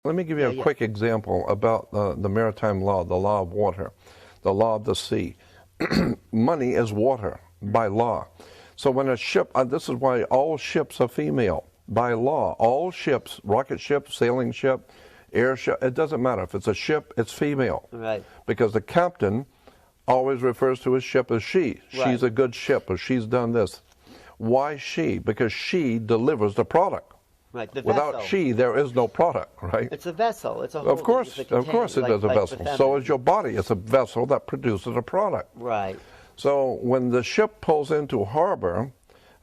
Let me give you a quick example about the maritime law, the law of water, the law of the sea. Money is water by law. So when a ship, this is why all ships are female by law. All ships, rocket ship, sailing ship, airship, it doesn't matter. If it's a ship, it's female. Right. Because the captain always refers to his ship as she. Right. She's a good ship, or she's done this. Why she? Because she delivers the product. Right, the Without vessel. she, there is no product, right? It's a vessel. It's a whole Of course it is a vessel. So is your body. It's a vessel that produces a product. Right. So when the ship pulls into harbor,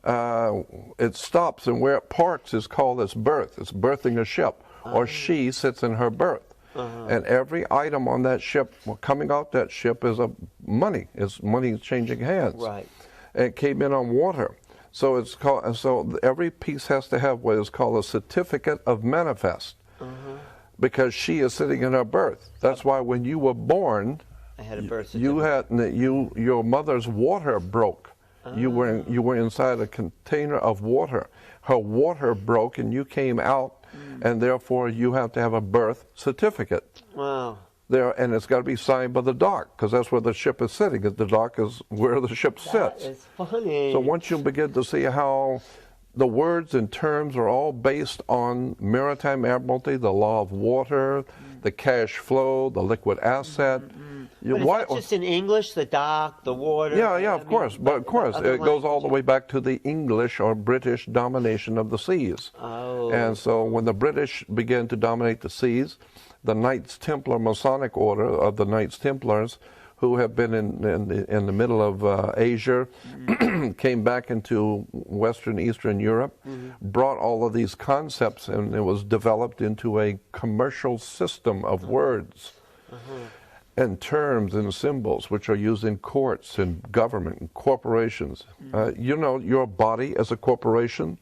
it stops, and where it parks is called its berth. It's berthing a ship, or she sits in her berth. And every item on that ship, coming out that ship, is money. It's money changing hands. Right. And it came in on water. So it's called. So every piece has to have what is called a certificate of manifest, because she is sitting in her berth. That's why when you were born, I had a birth certificate. your mother's water broke. You were inside a container of water. Her water broke, and you came out, and therefore you have to have a birth certificate. Wow. And it's got to be signed by the dock, because that's where the ship is sitting. The dock is where the ship sits. That is funny. So once you begin to see how the words and terms are all based on maritime admiralty, the law of water, the cash flow, the liquid asset. But is that just in English, the dock, the water? Yeah, of course. But of course, it goes all the way back to the English or British domination of the seas. Oh. And so when the British began to dominate the seas, the Knights Templar Masonic Order of the Knights Templars, who have been in the middle of Asia, came back into Western, Eastern Europe, brought all of these concepts, and it was developed into a commercial system of words and terms and symbols, which are used in courts and government and corporations. You know, your body as a corporation.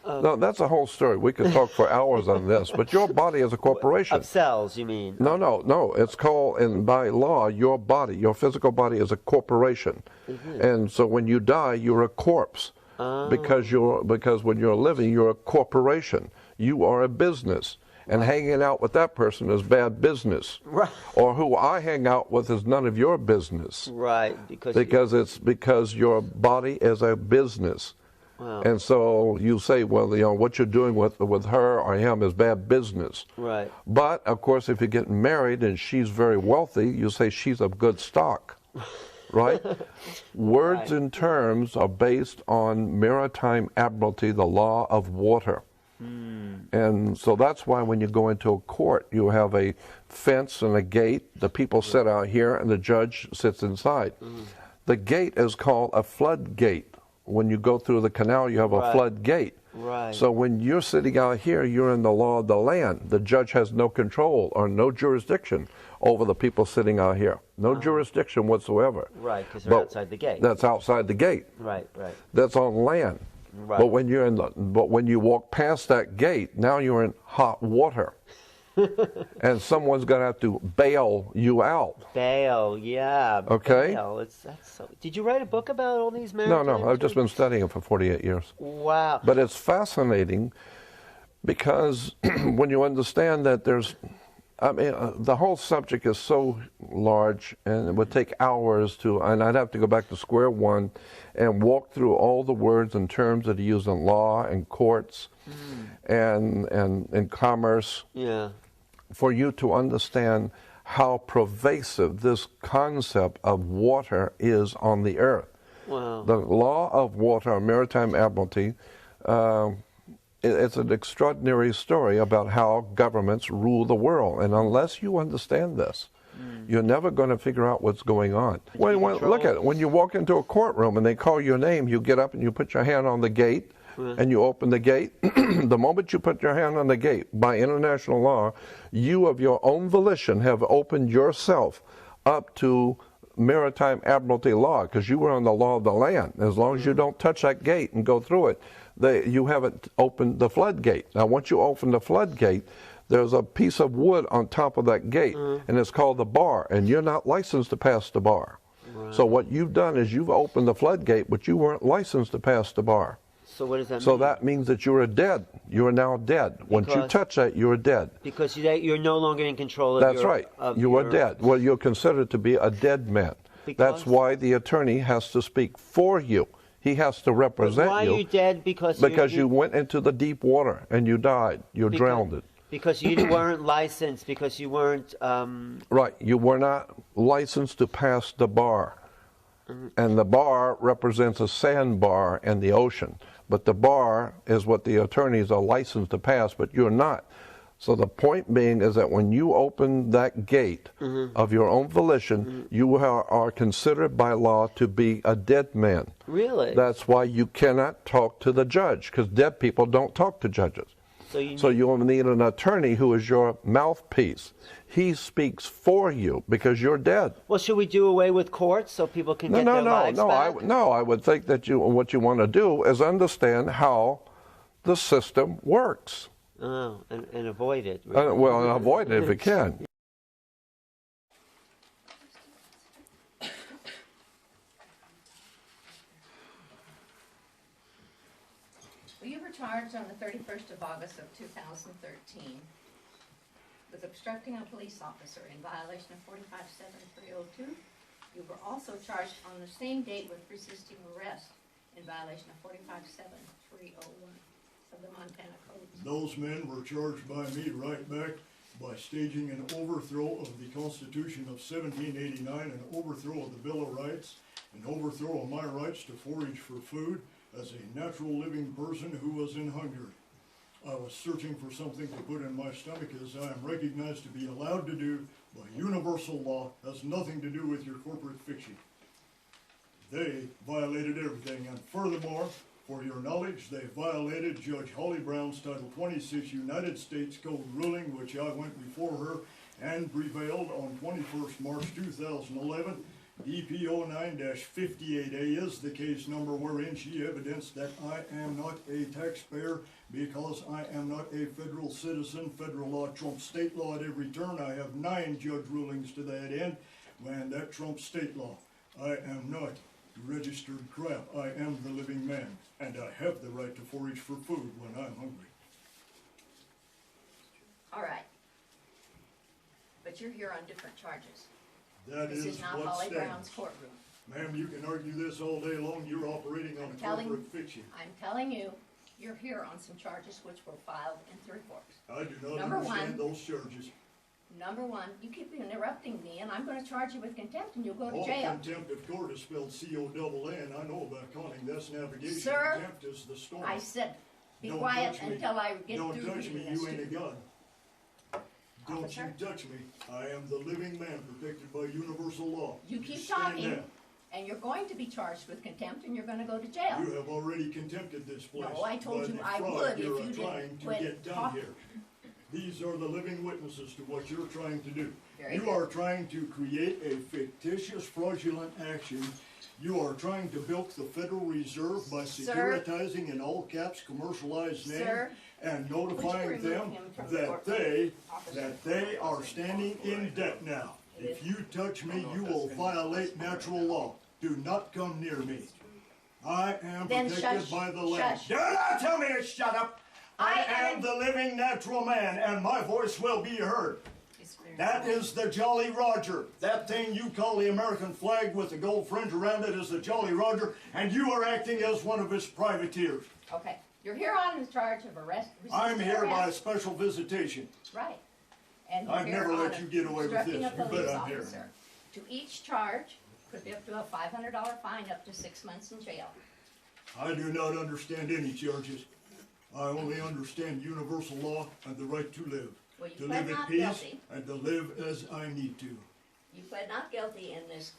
No, that's a whole story. We could talk for hours on this, but your body is a corporation. Of cells, you mean? No. It's called, and by law, your body, your physical body is a corporation. And so when you die, you're a corpse. Because when you're living, you're a corporation. You are a business. And hanging out with that person is bad business. Right. Or who I hang out with is none of your business. Right. Because your body is a business. Wow. And so you say, well, you know, what you're doing with her or him is bad business. Right. But, of course, if you're getting married and she's very wealthy, you say she's of good stock, right? Words and terms are based on maritime admiralty, the law of water. And so that's why when you go into a court, you have a fence and a gate. The people sit out here, and the judge sits inside. The gate is called a floodgate. When you go through the canal, you have a floodgate. Right. So when you're sitting out here, you're in the law of the land. The judge has no control or no jurisdiction over the people sitting out here. No jurisdiction whatsoever. Right, because they're outside the gate. That's outside the gate. Right. That's on land. Right. But when you walk past that gate, now you're in hot water. And someone's going to have to bail you out. Bail, yeah. Okay. Bail. Did you write a book about all these maritime? No. I've just been studying it for 48 years. Wow. But it's fascinating because when you understand that the whole subject is so large, and it would take hours and I'd have to go back to square one and walk through all the words and terms that are used in law and courts and in commerce. Yeah. For you to understand how pervasive this concept of water is on the earth. Wow. The law of water, maritime admiralty, it's an extraordinary story about how governments rule the world. And unless you understand this, you're never going to figure out what's going on. Look at it. When you walk into a courtroom and they call your name, you get up and you put your hand on the gate, and you open the gate. The moment you put your hand on the gate, by international law, you of your own volition have opened yourself up to maritime admiralty law, because you were on the law of the land. As long as you don't touch that gate and go through it, you haven't opened the floodgate. Now, once you open the floodgate, there's a piece of wood on top of that gate, and it's called the bar, and you're not licensed to pass the bar. Right. So what you've done is you've opened the floodgate, but you weren't licensed to pass the bar. So what does that mean? So that means that you are dead. You are now dead. Once you touch that, you are dead. Because you're no longer in control of That's right. You are dead. Well, you're considered to be a dead man. That's why the attorney has to speak for you. He has to represent you. Why are you dead? Because you went into the deep water and you died. You drowned. Because you weren't licensed. Because you weren't. Right. You were not licensed to pass the bar. And the bar represents a sandbar in the ocean. But the bar is what the attorneys are licensed to pass, but you're not. So the point being is that when you open that gate of your own volition, you are considered by law to be a dead man. Really? That's why you cannot talk to the judge, because dead people don't talk to judges. So you need an attorney who is your mouthpiece. He speaks for you because you're dead. Well, should we do away with courts so people can get their lives back? I would think that what you want to do is understand how the system works. Oh, and avoid it. Really. And avoid it if you can. You were charged on the 31st of August of 2013 with obstructing a police officer in violation of 45-7302. You were also charged on the same date with resisting arrest in violation of 45-7301 of the Montana Code. Those men were charged by me right back by staging an overthrow of the Constitution of 1789, an overthrow of the Bill of Rights, an overthrow of my rights to forage for food as a natural living person who was in hunger. I was searching for something to put in my stomach, as I am recognized to be allowed to do by universal law, has nothing to do with your corporate fiction. They violated everything, and furthermore, for your knowledge, they violated Judge Holly Brown's Title 26 United States Code ruling, which I went before her and prevailed on 21st March 2011. DPO 9-58A is the case number wherein she evidenced that I am not a taxpayer because I am not a federal citizen. Federal law trumps state law at every turn. I have 9 judge rulings to that end, and that trumps state law. I am not registered crap. I am the living man, and I have the right to forage for food when I'm hungry. All right. But you're here on different charges. This is not Holly Brown's courtroom. Ma'am, you can argue this all day long. You're operating on a corporate fiction. I'm telling you, you're here on some charges which were filed in 3 courts. I do not understand those charges. Number 1, you keep interrupting me, and I'm going to charge you with contempt, and you'll go to jail. Contempt of court is spelled C-O-double-N. I know about conning. That's navigation. Sir, contempt is the storm. I said, be quiet until I get through reading this. Don't touch me. You ain't a god. Don't Officer? you touch me. I am the living man protected by universal law. You keep talking, and you're going to be charged with contempt, and you're going to go to jail. You have already contempted this place. No, I told you I would if you didn't quit talking. These are the living witnesses to what you're trying to do. You are trying to create a fictitious, fraudulent action. You are trying to bilk the Federal Reserve by securitizing in all caps commercialized name and notifying them that they are standing in debt now. If you touch me, you will violate natural law. Do not come near me. I am protected by the land. Do not tell me to shut up. I am the living natural man, and my voice will be heard. That is the Jolly Roger. That thing you call the American flag with the gold fringe around it is the Jolly Roger, and you are acting as one of his privateers. Okay. You're here on the charge of arrest. I'm here by special visitation. Right. And I've never let you get away with this. You bet I'm here. To each charge could be up to a $500 fine, up to 6 months in jail. I do not understand any charges. I only understand universal law and the right to live. Well, you to pled live not at peace guilty. And to live as I need to. You pled not guilty in this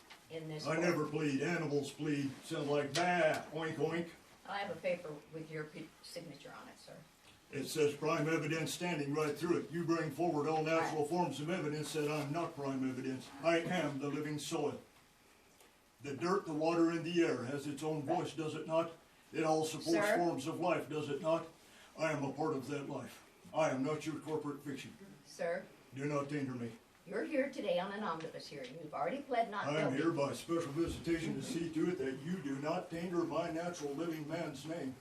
I court. never plead. Animals plead. Sound like bah, oink oink. I have a paper with your signature on it, sir. It says prime evidence standing right through it. You bring forward all natural forms of evidence that I'm not prime evidence. I am the living soil. The dirt, the water, and the air has its own voice, does it not? It all supports forms of life, does it not? I am a part of that life. I am not your corporate fiction. Sir. Do not danger me. You're here today on an omnibus hearing. You've already pled not guilty. I am here by special visitation to see to it that you do not tainter my natural living man's name.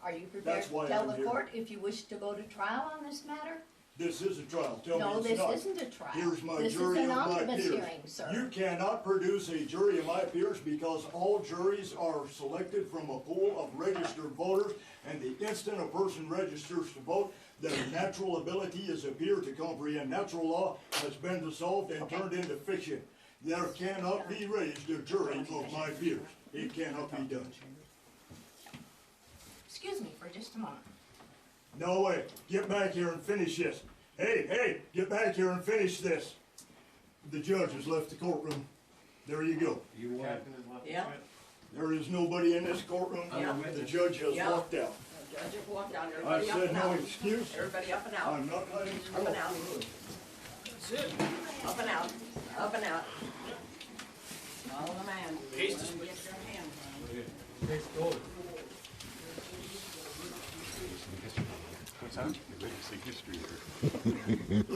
Are you prepared That's to why tell I'm the here. court if you wish to go to trial on this matter? This is a trial. Tell No, me it's this not. isn't a trial. Here's my This is jury an of my omnibus peers. hearing, sir. You cannot produce a jury of my peers because all juries are selected from a pool of registered voters, and the instant a person registers to vote, their natural ability as a peer to comprehend natural law has been dissolved and turned into fiction. There cannot be raised a jury of my peers. It cannot be done. Excuse me for just a moment. No way. Get back here and finish this. Hey, get back here and finish this. The judge has left the courtroom. There you go. Yeah, There is nobody in this courtroom. Yeah. The judge has Yeah. walked out. the judge has walked out, I everybody up said and no out. excuse. Everybody up and out, I'm not letting you up and go. out. Up and out, up and out. Follow the man. Get your hand.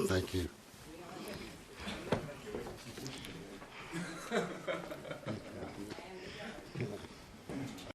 Thank you.